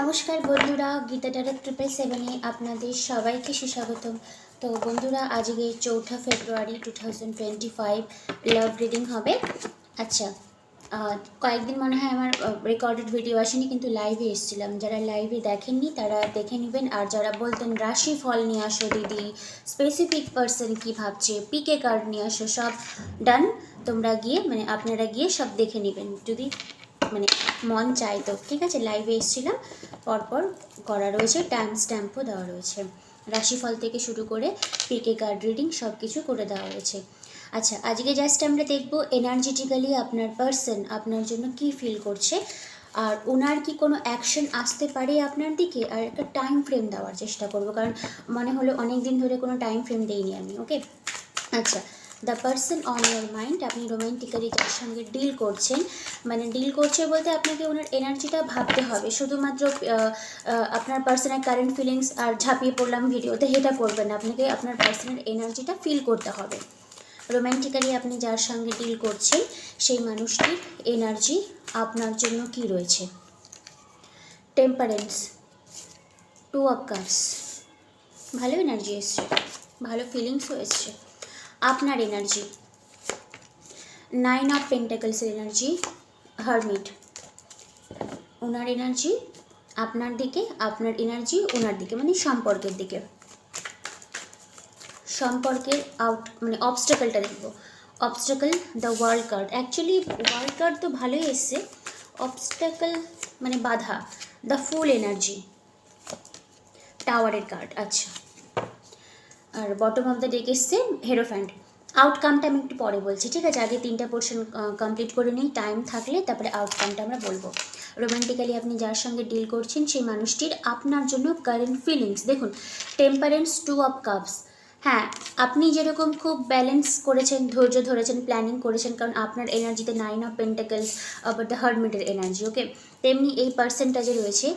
নমস্কার বন্ধুরা, গীতা ট্যারো 777-এ আপনাদের সবাইকে সুস্বাগতম। তো বন্ধুরা, আজকে 4 ফেব্রুয়ারি 2025 লাভ রিডিং হবে। আচ্ছা, কয়েকদিন মনে হয় আমার রেকর্ডেড ভিডিও আসেনি, কিন্তু লাইভে এসেছিলাম। যারা লাইভে দেখেননি তারা দেখে নেবেন। আর যারা বলতেন রাশি ফল নিয়ে আসো দিদি, স্পেসিফিক পার্সন কী ভাবছে, পিকে কার্ড নিয়ে আসো, সব ডান। তোমরা গিয়ে আপনারা গিয়ে সব দেখে নেবেন যদি মন চাই তো। ঠিক আছে, লাইভে এসেছিলাম, পরপর করা রয়েছে, টাইম স্ট্যাম্পও দেওয়া রয়েছে, রাশিফল থেকে শুরু করে পিকে কার্ড রিডিং সব কিছু করে দেওয়া রয়েছে। আচ্ছা, আজকে জাস্ট আমরা দেখব এনার্জেটিক্যালি আপনার পার্সন আপনার জন্য কি ফিল করছে, আর ওনার কি কোনো অ্যাকশন আসতে পারে আপনার দিকে, আর একটা টাইম ফ্রেম দেওয়ার চেষ্টা করব, কারণ মনে হলো অনেক দিন ধরে কোনো টাইম ফ্রেম দেইনি আমি। ওকে, আচ্ছা, the person on your mind, আপনি রোম্যান্টিক্যালি যার সঙ্গে ডিল করছেন, ডিল করছে বলতে আপনাকে ওনার এনার্জিটা ভাবতে হবে। শুধুমাত্র আপনার পার্সনের কারেন্ট ফিলিংস আর ঝাঁপিয়ে পড়লাম ভিডিওতে, এটা করবেন না। আপনাকে আপনার পার্সনের এনার্জিটা ফিল করতে হবে। রোম্যান্টিক্যালি আপনি যার সঙ্গে ডিল করছেন সেই মানুষটির এনার্জি আপনার জন্য কি রয়েছে। টেম্পারেন্স, 2 অফ কাপস, ভালো এনার্জি এসছে, ভালো ফিলিংসও এসছে। আপনার এনার্জি, 9 অফ পেন্টাকলসের এনার্জি, হারমিট, ওনার এনার্জি আপনার দিকে, আপনার এনার্জি ওনার দিকে, সম্পর্কের দিকে, সম্পর্কের অবস্টাকলটা দেখব। Obstacle, the world card. Actually world card তো ভালোই এসছে, অবস্টাকল বাধা, দ্য ফুল এনার্জি, টাওয়ারের কার্ড। আচ্ছা, আর বটম অফ দ্য ডেক এসছে হেরোফ্যান্ট। আউটকামটা আমি একটু পরে বলছি, ঠিক আছে? আগে 3টা পোর্শন কমপ্লিট করে নিই, টাইম থাকলে তারপরে আউটকামটা আমরা বলবো। রোম্যান্টিক্যালি আপনি যার সঙ্গে ডিল করছেন সেই মানুষটির আপনার জন্য কারেন্ট ফিলিংস দেখুন। Temperance, 2 of cups. হ্যাঁ, আপনি যেরকম খুব ব্যালেন্স করেছেন, ধৈর্য ধরেছেন, প্ল্যানিং করেছেন, কারণ আপনার এনার্জিতে 9 অফ পেন্টাকলস আবার দ্য হারমিটের এনার্জি। ওকে, তেমনি এই পার্সনটা যে রয়েছে,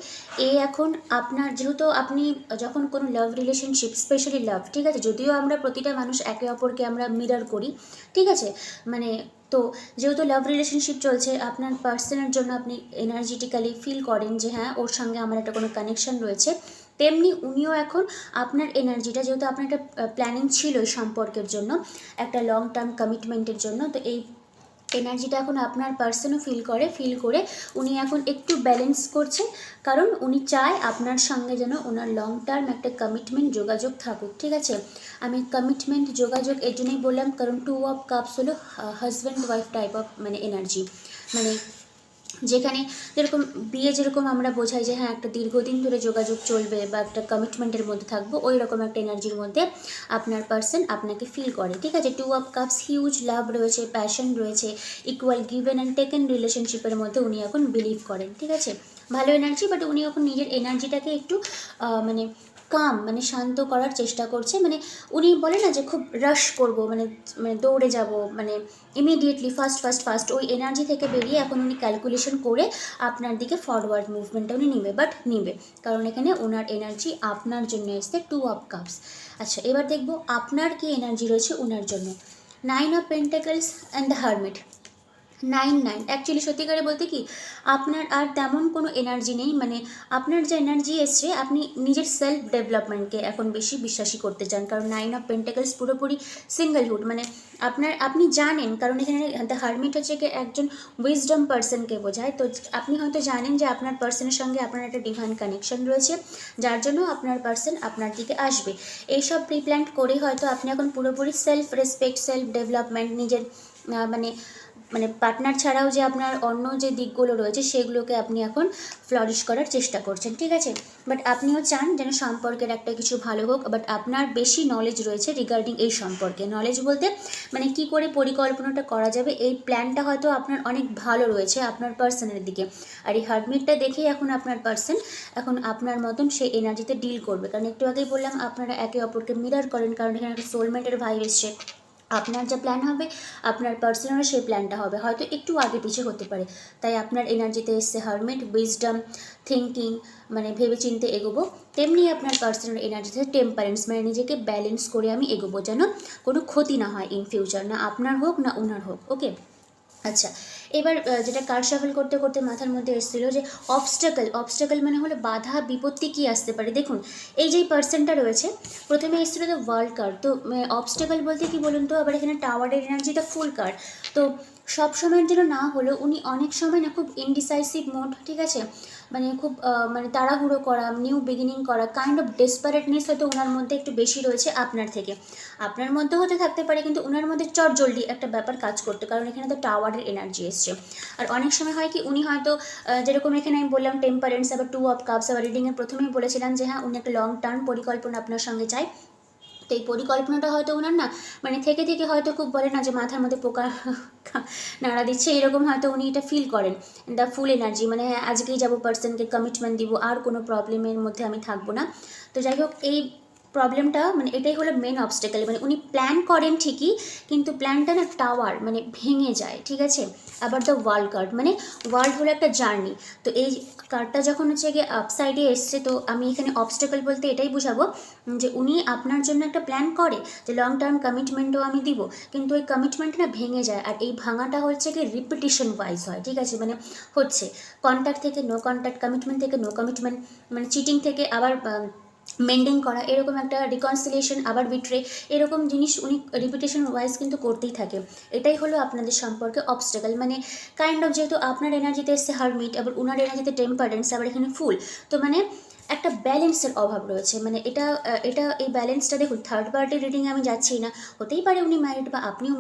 এখন আপনার, যেহেতু আপনি যখন কোনো লাভ রিলেশনশিপ, স্পেশালি লাভ, ঠিক আছে, যদিও আমরা প্রতিটা মানুষ একে অপরকে আমরা মিরর করি, ঠিক আছে, তো যেহেতু লাভ রিলেশনশিপ চলছে, আপনার পার্সনের জন্য আপনি এনার্জেটিক্যালি ফিল করেন যে হ্যাঁ, ওর সঙ্গে আমার একটা কোনো কানেকশন রয়েছে, তেমনি উনিও এখন আপনার এনার্জিটা, যেহেতু আপনার একটা প্ল্যানিং ছিল সম্পর্কের জন্য, একটা লং টার্ম কমিটমেন্টের জন্য, তো এই এনার্জিটা এখন আপনার পার্সনও ফিল করে উনি এখন একটু ব্যালেন্স করছে, কারণ উনি চায় আপনার সঙ্গে যেন ওনার লং টার্ম একটা কমিটমেন্ট, যোগাযোগ থাকুক। ঠিক আছে, আমি কমিটমেন্ট, যোগাযোগ এর জন্যই বললাম, কারণ 2 অফ কাপস হলো husband wife type of energy, যেখানে যেরকম বিয়ে, যেরকম আমরা বোঝাই যে হ্যাঁ একটা দীর্ঘদিন ধরে যোগাযোগ চলবে বা একটা কমিটমেন্টের মধ্যে থাকবো, ওই রকম একটা এনার্জির মধ্যে আপনার পার্সন আপনাকে ফিল করে। ঠিক আছে, 2 অফ কাপস, হিউজ লাভ রয়েছে, প্যাশন রয়েছে, ইকুয়াল গিভেন অ্যান্ড টেকেন রিলেশনশিপের মধ্যে উনি এখন বিলিভ করেন। ঠিক আছে, ভালো এনার্জি, বাট উনি এখন নিজের এনার্জিটাকে একটু কাম, শান্ত করার চেষ্টা করছে। উনি বলে না যে খুব রাশ করবো, দৌড়ে যাব, ইমিডিয়েটলি ফাস্ট, ওই এনার্জি থেকে বেরিয়ে এখন উনি ক্যালকুলেশন করে আপনার দিকে ফরওয়ার্ড মুভমেন্টটা উনি নিবে, কারণ এখানে ওনার এনার্জি আপনার জন্য এসছে, 2 অফ কাপস। আচ্ছা, এবার দেখব আপনার কি এনার্জি রয়েছে ওনার জন্য। 9 of pentacles and the hermit, 9 actually সত্যিকারে বলতে কি, আপনার আর তেমন কোনো এনার্জি নেই। আপনার যে এনার্জি এসছে, আপনি নিজের সেলফ ডেভেলপমেন্টকে এখন বেশি বিশ্বাসী করতে চান, কারণ 9 অফ পেন্টাকলস পুরোপুরি সিঙ্গেলহুড, আপনি জানেন, কারণ এখানে দ্য হারমিট হচ্ছে কি একজন উইজডম পার্সনকে বোঝায়। তো আপনি হয়তো জানেন যে আপনার পার্সনের সঙ্গে আপনার একটা ডিভাইন কানেকশন রয়েছে, যার জন্য আপনার পার্সন আপনার দিকে আসবে। এইসব প্রিপ্ল্যান্ট করে হয়তো আপনি এখন পুরোপুরি সেলফ রেসপেক্ট, সেলফ ডেভেলপমেন্ট, নিজের পার্টনার ছাড়াও যে আপনার অন্য যে দিকগুলো রয়েছে সেগুলোকে আপনি এখন ফ্লারিশ করার চেষ্টা করছেন। ঠিক আছে, বাট আপনিও চান যেন সম্পর্কের একটা কিছু ভালো হোক, বাট আপনার বেশি নলেজ রয়েছে রিগার্ডিং এই সম্পর্কে। নলেজ বলতে কি করে পরিকল্পনাটা করা যাবে, এই প্ল্যানটা হয়তো আপনার অনেক ভালো রয়েছে আপনার পার্সনের দিকে। আর এই হারমিটটা দেখেই এখন আপনার পার্সন এখন আপনার মতন সেই এনার্জিতে ডিল করবে, কারণ একটু আগেই বললাম আপনারা একে অপরকে মিরর করেন, কারণ এখানে একটা সোলমেটের ভাইব এসছে। আপনার যা প্ল্যান হবে আপনার পার্সোনাল সেই প্ল্যানটা হবে, হয়তো একটু আগে পিছে হতে পারে। তাই আপনার এনার্জিতে এসছে হারমিট, উইজডম, থিঙ্কিং, ভেবে চিনতে এগোবো। তেমনি আপনার পার্সোনাল এনার্জিতে টেম্পারেন্স, নিজেকে ব্যালেন্স করে আমি এগোবো, যেন কোনো ক্ষতি না হয় ইন ফিউচার, না আপনার হোক না ওনার হোক। ওকে, আচ্ছা, এবার যেটা কার্ড শাফল করতে করতে মাথার মধ্যে এসেছিলো যে অবস্টাকল মানে হলো বাধা বিপত্তি কী আসতে পারে। দেখুন এই যে পার্সনটা রয়েছে, প্রথমে এসেছিলো দ্য ওয়ার্ল্ড কার্ড, তো অবস্টাকল বলতে কি বলুন তো, আবার এখানে টাওয়ারের এনার্জিটা ফুল কার্ড। তো সব সময়ের জন্য না হলেও উনি অনেক সময় না খুব ইনডিসাইসিভ মোড, ঠিক আছে, মানে খুব মানে তাড়াহুড়ো করা, নিউ বিগিনিং করা, কাইন্ড অফ ডেসপারেটনেস হয়তো ওনার মধ্যে একটু বেশি রয়েছে আপনার থেকে। আপনার মধ্যে হতে থাকতে পারে, কিন্তু ওনার মধ্যে চটজলদি একটা ব্যাপার কাজ করতে, কারণ এখানে তো টাওয়ারের এনার্জি এসছে। আর অনেক সময় হয় কি উনি হয়তো যেরকম এখানে আমি বললাম টেম্পারেন্স, আবার 2 অফ কাপস, আবার রিডিংয়ের প্রথমেই বলেছিলাম যে হ্যাঁ উনি একটা লং টার্ম পরিকল্পনা আপনার সঙ্গে চাই। তো এই পরিকল্পনাটা হয়তো ওনার না মানে থেকে থেকে হয়তো খুব বলে না যে মাথার মধ্যে পোকা নাড়া দিচ্ছে, এরকম হয়তো উনি এটা ফিল করেন, দ্য ফুল এনার্জি, মানে হ্যাঁ আজকেই যাবো, পার্সনকে কমিটমেন্ট দিব, আর কোনো প্রবলেমের মধ্যে আমি থাকবো না। তো যাই হোক, এই প্রবলেমটা মানে এটাই হলো মেন অবস্টেকেল, মানে উনি প্ল্যান করেন ঠিকই, কিন্তু প্ল্যানটা না টাওয়ার মানে ভেঙে যায়, ঠিক আছে। আবার দ্য ওয়ার্ল্ড কার্ড, মানে ওয়ার্ল্ড হলো একটা জার্নি, তো এই কার্ডটা যখন হচ্ছে গিয়ে আপসাইডে এসছে, তো আমি এখানে অবস্টেকল বলতে এটাই বুঝাবো যে উনি আপনার জন্য একটা প্ল্যান করে যে লং টার্ম কমিটমেন্টও আমি দিব, কিন্তু ওই কমিটমেন্ট না ভেঙে যায়, আর এই ভাঙাটা হচ্ছে কি রিপিটিশন ওয়াইজ হয়, ঠিক আছে, মানে হচ্ছে কন্ট্যাক্ট থেকে নো কন্ট্যাক্ট, কমিটমেন্ট থেকে নো কমিটমেন্ট, মানে চিটিং থেকে আবার মেন্ডিং করা, এরকম একটা রিকনসিলিয়েশন, আবার বিট্রে, এরকম জিনিস উনি রিপিটেশন ওয়াইজ কিন্তু করতেই থাকে। এটাই হলো আপনাদের সম্পর্কে অবস্টেকল, মানে কাইন্ড অফ যেহেতু আপনার এনার্জিতে এসছে হারমিট, আবার ওনার এনার্জিতে টেম্পারেন্স, আবার এখানে ফুল, তো মানে একটা ব্যালেন্সের অভাব রয়েছে, মানে এটা এই ব্যালেন্সটা দেখুন, থার্ড পার্টি রিডিংয়ে আমি যাচ্ছি না, হতেই পারে উনি ম্যারিড বা আপনিও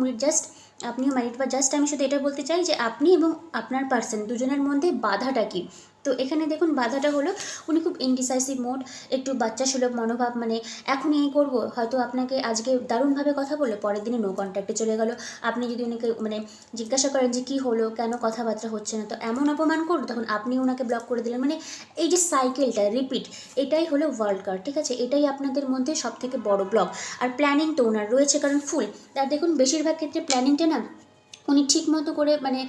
ম্যারিড, বা জাস্ট আমি শুধু এটা বলতে চাই যে আপনি এবং আপনার পার্সন দুজনের মধ্যে বাধাটা কী। তো এখানে দেখুন বাধাটা হলো উনি খুব ইনডিসাইসিভ মোড, একটু বাচ্চা সুলভ মনোভাব, মানে এখন এই করবো, হয়তো আপনাকে আজকে দারুণভাবে কথা বলে পরের দিনে নো কন্ট্যাক্টে চলে গেল, আপনি যদি ওনাকে মানে জিজ্ঞাসা করেন যে কী হলো, কেন কথাবার্তা হচ্ছে না, তো এমন অপমান করলো, তখন আপনি ওনাকে ব্লক করে দিলেন, মানে এই যে সাইকেলটা রিপিট, এটাই হলো ওয়ার্ল্ড কার্ড, ঠিক আছে, এটাই আপনাদের মধ্যে সব থেকে বড় ব্লক। আর প্ল্যানিং তো ওনার রয়েছে, কারণ ফুল, আর দেখুন বেশিরভাগ ক্ষেত্রে প্ল্যানিংটা না উনি ঠিক মতো করে মানে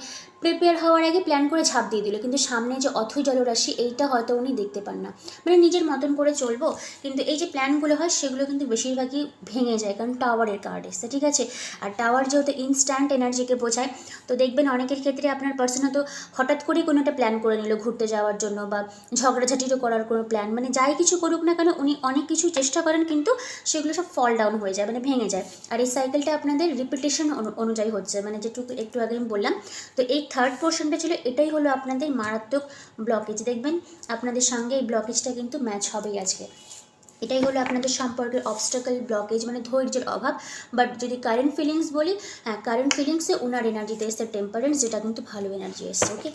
প্রিপেয়ার হওয়ার আগে প্ল্যান করে ঝাঁপ দিয়ে দিল, কিন্তু সামনে যে অথৈ জলরাশি এইটা হয়তো উনি দেখতে পান না, মানে নিজের মতন করে চলবো, কিন্তু এই যে প্ল্যানগুলো হয় সেগুলো কিন্তু বেশিরভাগই ভেঙে যায়, কারণ টাওয়ারের কার্ড এসছে, ঠিক আছে। আর টাওয়ার যেহেতু ইনস্ট্যান্ট এনার্জিকে বোঝায়, তো দেখবেন অনেকের ক্ষেত্রে আপনার পার্সন হয়তো হঠাৎ করেই কোনো একটা প্ল্যান করে নিল ঘুরতে যাওয়ার জন্য, বা ঝগড়াঝাটিরও করার কোনো প্ল্যান, মানে যাই কিছু করুক না কেন উনি অনেক কিছু চেষ্টা করেন, কিন্তু সেগুলো সব ফল ডাউন হয়ে যায়, মানে ভেঙে যায়। আর এই সাইকেলটা আপনাদের রিপিটেশন অনুযায়ী হচ্ছে, মানে যেটুকু একটু আগে আমি বললাম। তো এই থার্ড পোর্শনটা ছিল, এটাই হলো আপনাদের মারাত্মক ব্লকেজ, দেখবেন আপনাদের সঙ্গে এই ব্লকেজটা কিন্তু ম্যাচ হবেই আজকে। এটাই হলো আপনাদের সম্পর্কের অবস্টাকল, ব্লকেজ, মানে ধৈর্যের অভাব। বাট যদি কারেন্ট ফিলিংস বলি, হ্যাঁ কারেন্ট ফিলিংসে ওনার এনার্জিতে এসছে টেম্পারেন্স, যেটা কিন্তু ভালো এনার্জি এসছে, ওকে।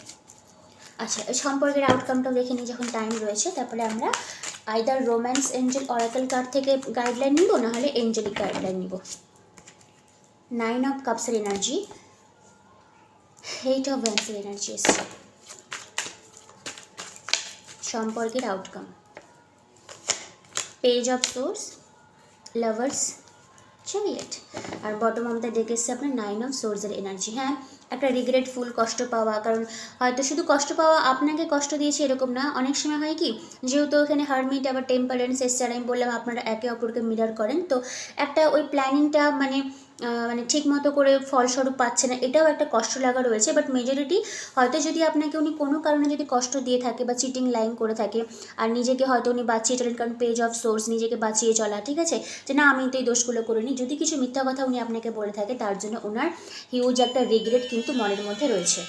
আচ্ছা, সম্পর্কের আউটকামটাও দেখে নিই যখন টাইম রয়েছে, তারপরে আমরা either romance angel oracle card থেকে গাইডলাইন নিব, নাহলে এঞ্জেলিক গাইডলাইন নিব। 9 অফ কাপসের এনার্জি, 8 অফ ওয়ান্সের এনার্জি এসছে, সম্পর্কের outcome, page of swords, lovers, chariot, আর বটম অফ দ্য ডেক এসছে আপনার 9 অফ সোর্সের এনার্জি। হ্যাঁ একটা রিগ্রেটফুল, কষ্ট পাওয়া, কারণ হয়তো শুধু কষ্ট পাওয়া, আপনাকে কষ্ট দিয়েছে এরকম না, অনেক সময় হয় কি যেহেতু এখানে হারমিট আবার টেম্পারেন্স এসছে, আর আমি বললাম আপনারা একে অপরকে মিরর করেন, তো একটা ওই প্ল্যানিংটা মানে মানে ঠিক মতো করে ফলস্বরূপ পাচ্ছে না, এটাও একটা কষ্ট লাগা রয়েছে। বাট মেজরিটি হয়তো যদি আপনাকে উনি কোনো কারণে যদি কষ্ট দিয়ে থাকে বা চিটিং লাইন করে থাকে, আর নিজেকে হয়তো উনি বাঁচিয়ে চলেন, কারণ পেজ অফ সোর্স নিজেকে বাঁচিয়ে চলা, ঠিক আছে, যে না আমি তো এই দোষগুলো করিনি, যদি কিছু মিথ্যা কথা উনি আপনাকে বলে থাকে, তার জন্য ওনার হিউজ একটা রিগ্রেট কিন্তু মনের মধ্যে রয়েছে,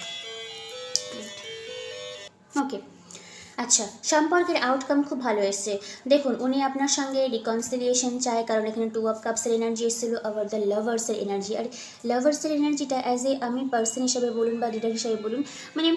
ওকে। আচ্ছা, সম্পর্কের আউটকাম খুব ভালো এসছে, দেখুন উনি আপনার সঙ্গে রিকনসিলিয়েশন চায়, কারণ এখানে 2 অফ কাপসের এনার্জি এসেছিলো, আবার দ্য লাভার্সের এনার্জি। আর লাভার্সের এনার্জিটা অ্যাজ এ আমি পার্সন হিসেবে বলুন বা লিডার হিসেবে বলুন, মানে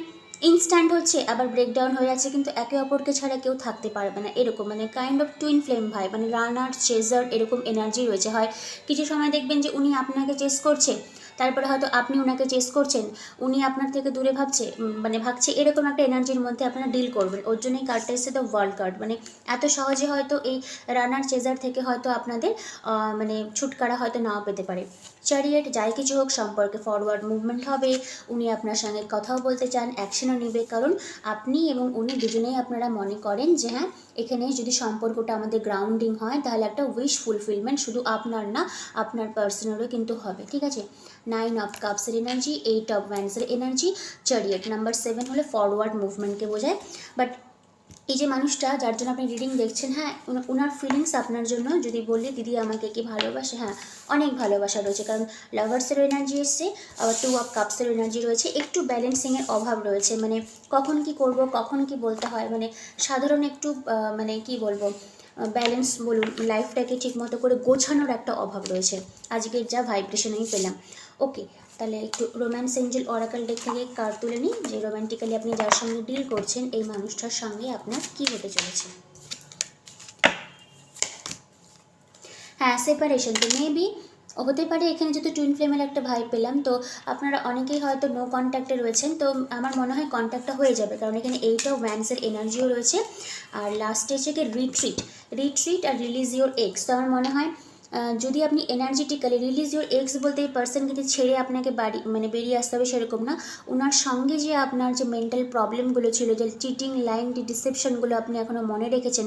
ইনস্ট্যান্ট হচ্ছে, আবার ব্রেকডাউন হয়ে যাচ্ছে, কিন্তু একে অপরকে ছাড়া কেউ থাকতে পারবে না, এরকম মানে কাইন্ড অফ টুইন ফ্লেম ভাই, মানে রানার চেজার এরকম এনার্জি রয়েছে। হয় কিছু সময় দেখবেন যে উনি আপনাকে চেস করছে, তারপরে হয়তো আপনি ওনাকে চেস করছেন, উনি আপনার থেকে দূরে ভাগছে, এরকম একটা এনার্জির মধ্যে আপনারা ডিল করবেন। ওর জন্যই কার্ডটা এসেছে দ্য ওয়ার্ল্ড কার্ড, মানে এত সহজে হয়তো এই রানার চেজার থেকে হয়তো আপনাদের মানে ছুটকারা হয়তো নাও পেতে পারে। চ্যারিয়েট, যাই কিছু হোক সম্পর্কে ফরওয়ার্ড মুভমেন্ট হবে, উনি আপনার সঙ্গে কথাও বলতে চান, অ্যাকশনও নেবে, কারণ আপনি এবং উনি দুজনেই আপনারা মনে করেন যে হ্যাঁ এখানে যদি সম্পর্কটা আমাদের গ্রাউন্ডিং হয়, তাহলে একটা উইশ ফুলফিলমেন্ট শুধু আপনার না, আপনার পার্সোনালও কিন্তু হবে, ঠিক আছে। নাইন অফ কাপসের এনার্জি, 8 অফ ওয়ান্ডসের এনার্জি, চ্যারিয়ট। নাম্বার 7 হলো ফরওয়ার্ড মুভমেন্টকে বোঝায়। বাট এই যে মানুষটা যার জন্য আপনি রিডিং দেখছেন, হ্যাঁ ওনার ফিলিংস আপনার জন্য যদি বলি দিদি আমাকে কি ভালোবাসে, হ্যাঁ অনেক ভালোবাসা রয়েছে, কারণ লাভার্সেরও এনার্জি এসছে, আবার 2 অফ কাপসের এনার্জি রয়েছে। একটু ব্যালেন্সিংয়ের অভাব রয়েছে, মানে কখন কি করব কখন কি বলতে হয়, মানে সাধারণ একটু মানে কি বলবো ব্যালেন্স বলুন, লাইফটাকে ঠিকমতো করে গোছানোর একটা অভাব রয়েছে আজকের যা ভাইব্রেশন আমি পেলাম। ওকে, তাহলে একটু রোম্যান্স এঞ্জেল অরাকল ডেক থেকে কার্ড তুলে নিই যে রোম্যান্টিক্যালি আপনি যার সঙ্গে ডিল করছেন এই মানুষটার সঙ্গে আপনার কী হতে চলেছে। হ্যাঁ, সেপারেশন তো মেবি হতে পারে। এখানে যেহেতু টুইন ফ্লেমের একটা ভাই পেলাম, তো আপনারা অনেকেই হয়তো নো কন্ট্যাক্টে রয়েছেন, তো আমার মনে হয় কন্ট্যাক্টটা হয়ে যাবে, কারণ এখানে 8 অফ ওয়ান্ডসের এনার্জিও রয়েছে। আর লাস্টে হচ্ছে কি রিট্রিট আর রিলিজ ইউর এক্স। তো আমার মনে হয় যদি আপনি এনার্জেটিক্যালি রিলিজ ইউর এক্স বলতে এই পার্সন কিন্তু ছেড়ে আপনাকে বাড়ি মানে বেরিয়ে আসতে হবে সেরকম না, ওনার সঙ্গে যে আপনার যে মেন্টাল প্রবলেমগুলো ছিল, যে চিটিং লাইন ডিসেপশনগুলো আপনি এখনও মনে রেখেছেন,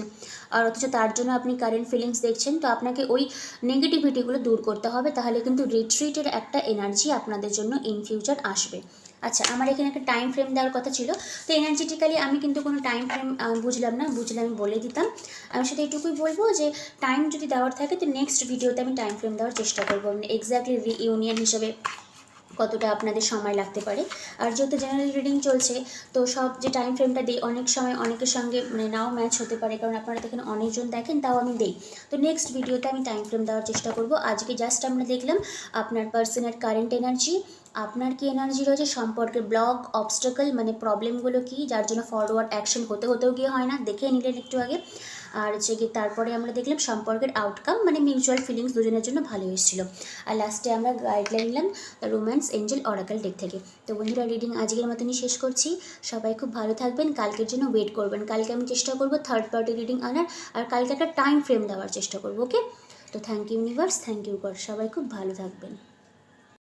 আর অথচ তার জন্য আপনি কারেন্ট ফিলিংস দেখছেন, তো আপনাকে ওই নেগেটিভিটিগুলো দূর করতে হবে, তাহলে কিন্তু রিট্রিটের একটা এনার্জি আপনাদের জন্য ইন ফিউচার আসবে। আচ্ছা, আমার এখানে একটা টাইম ফ্রেম দেওয়ার কথা ছিল, তো এনার্জেটিক্যালি আমি কিন্তু কোনো টাইম ফ্রেম বুঝলাম না, বুঝলে আমি বলে দিতাম। আমি শুধু এইটুকুই বলবো যে টাইম যদি দেওয়ার থাকে তো নেক্সট ভিডিওতে আমি টাইম ফ্রেম দেওয়ার চেষ্টা করবো, মানে এক্স্যাক্টলি রিইউনিয়ন হিসেবে কতটা আপনাদের সময় লাগতে পারে। আর যেহেতু জেনারেল রিডিং চলছে, তো সব যে টাইম ফ্রেমটা দিই অনেক সময় অনেকের সঙ্গে মানে নাও ম্যাচ হতে পারে, কারণ আপনারা দেখেন অনেকজন দেখেন, তাও আমি দিই। তো নেক্সট ভিডিওতে আমি টাইম ফ্রেম দেওয়ার চেষ্টা করব। আজকে জাস্ট আমরা দেখলাম আপনার পার্সনের কারেন্ট এনার্জি, আপনার কি এনার্জি রয়েছে, সম্পর্কের ব্লক অবস্টাকল মানে প্রবলেমগুলো কি, যার জন্য ফরওয়ার্ড অ্যাকশন হতেও গিয়ে হয় না, দেখে নিলেন একটু আগে। আর হচ্ছে কি তারপরে আমরা দেখলাম সম্পর্কের আউটকাম মানে মিউচুয়াল ফিলিংস দুজনের জন্য ভালো এসেছিলো। আর লাস্টে আমরা গাইডলাইন নিলাম রোম্যান্স এঞ্জেল অরাকল ডেক থেকে। তো বন্ধুরা, রিডিং আজকের মতনই শেষ করছি। সবাই খুব ভালো থাকবেন, কালকের জন্য ওয়েট করবেন। কালকে আমি চেষ্টা করবো থার্ড পার্টি রিডিং আনার, আর কালকে একটা টাইম ফ্রেম দেওয়ার চেষ্টা করবো। ওকে, তো thank you universe, thank you God, সবাই খুব ভালো থাকবেন।